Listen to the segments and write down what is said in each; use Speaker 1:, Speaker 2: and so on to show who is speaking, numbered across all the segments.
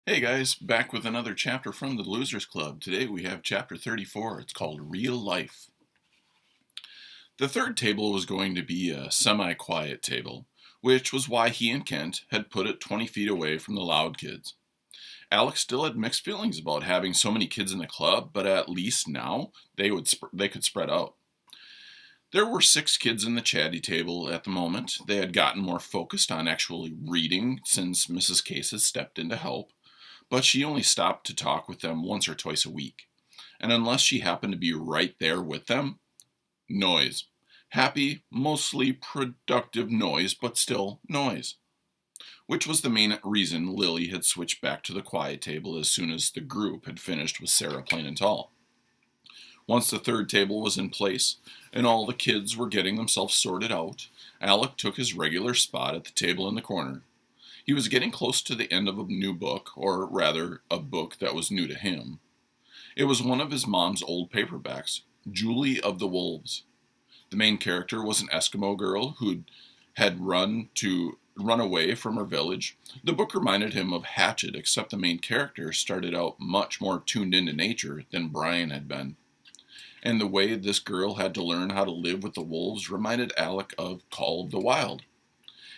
Speaker 1: Hey guys, back with another chapter from the Losers Club. Today we have chapter 34. It's called Real Life. The third table was going to be a semi-quiet table, which was why he and Kent had put it 20 feet away from the loud kids. Alex still had mixed feelings about having so many kids in the club, but at least now they could spread out. There were 6 kids in the chatty table at the moment. They had gotten more focused on actually reading since Mrs. Case had stepped in to help, but she only stopped to talk with them once or twice a week. And unless she happened to be right there with them, noise. Happy, mostly productive noise, but still noise. Which was the main reason Lily had switched back to the quiet table as soon as the group had finished with Sarah Plain and Tall. Once the third table was in place, and all the kids were getting themselves sorted out, Alec took his regular spot at the table in the corner. He was getting close to the end of a new book, or rather, a book that was new to him. It was one of his mom's old paperbacks, Julie of the Wolves. The main character was an Eskimo girl who had run away from her village. The book reminded him of Hatchet, except the main character started out much more tuned into nature than Brian had been. And the way this girl had to learn how to live with the wolves reminded Alec of Call of the Wild.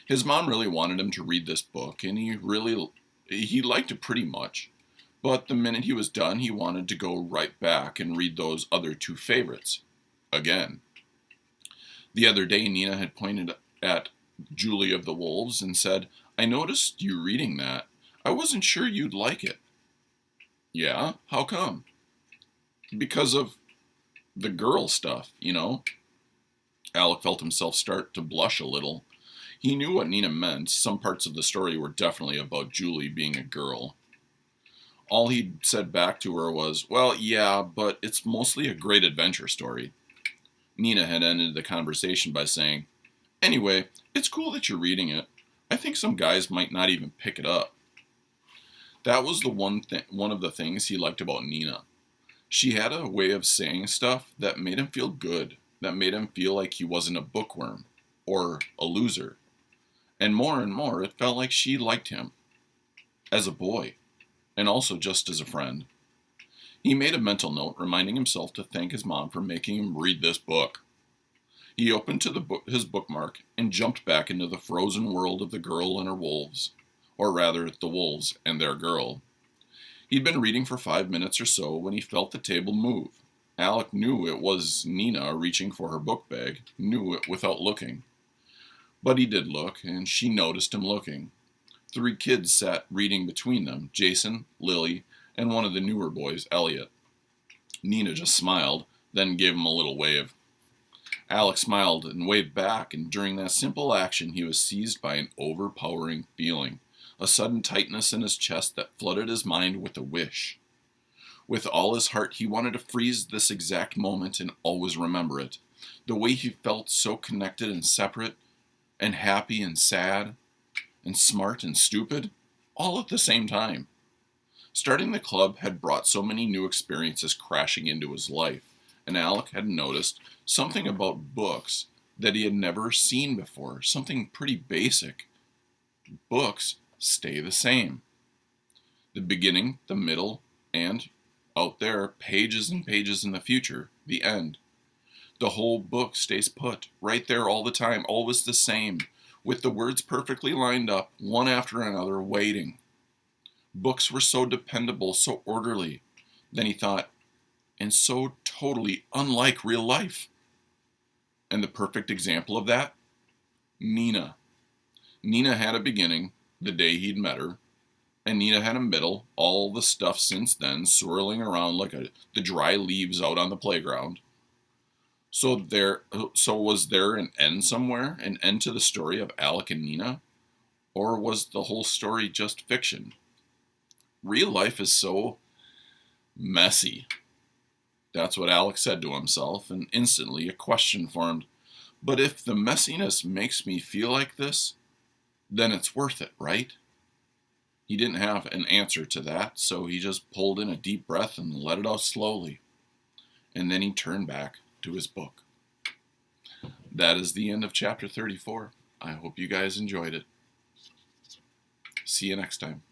Speaker 1: His mom really wanted him to read this book, and he liked it pretty much. But the minute he was done, he wanted to go right back and read those other 2 favorites again. The other day, Nina had pointed at Julie of the Wolves and said, "I noticed you reading that. I wasn't sure you'd like it." "Yeah? How come?" "Because of the girl stuff, you know." Alec felt himself start to blush a little. He knew what Nina meant. Some parts of the story were definitely about Julie being a girl. All he said back to her was, "Well, yeah, but it's mostly a great adventure story." Nina had ended the conversation by saying, "Anyway, it's cool that you're reading it. I think some guys might not even pick it up." That was the one of the things he liked about Nina. She had a way of saying stuff that made him feel good, that made him feel like he wasn't a bookworm or a loser. And more, it felt like she liked him as a boy, and also just as a friend. He made a mental note reminding himself to thank his mom for making him read this book. He opened to his bookmark and jumped back into the frozen world of the girl and her wolves, or rather, the wolves and their girl. He'd been reading for 5 minutes or so when he felt the table move. Alec knew it was Nina reaching for her book bag, knew it without looking. But he did look, and she noticed him looking. 3 kids sat reading between them, Jason, Lily, and one of the newer boys, Elliot. Nina just smiled, then gave him a little wave. Alex smiled and waved back, and during that simple action he was seized by an overpowering feeling, a sudden tightness in his chest that flooded his mind with a wish. With all his heart he wanted to freeze this exact moment and always remember it. The way he felt so connected and separate, and happy and sad, and smart and stupid, all at the same time. Starting the club had brought so many new experiences crashing into his life, and Alec had noticed something about books that he had never seen before, something pretty basic. Books stay the same. The beginning, the middle, and, out there, pages and pages in the future, the end. The whole book stays put, right there all the time, always the same, with the words perfectly lined up, one after another, waiting. Books were so dependable, so orderly. Then he thought, and so totally unlike real life. And the perfect example of that? Nina. Nina had a beginning, the day he'd met her, and Nina had a middle, all the stuff since then swirling around like the dry leaves out on the playground. So was there an end somewhere, an end to the story of Alec and Nina? Or was the whole story just fiction? Real life is so messy. That's what Alec said to himself, and instantly a question formed. But if the messiness makes me feel like this, then it's worth it, right? He didn't have an answer to that, so he just pulled in a deep breath and let it out slowly. And then he turned back to his book. That is the end of chapter 34. I hope you guys enjoyed it. See you next time.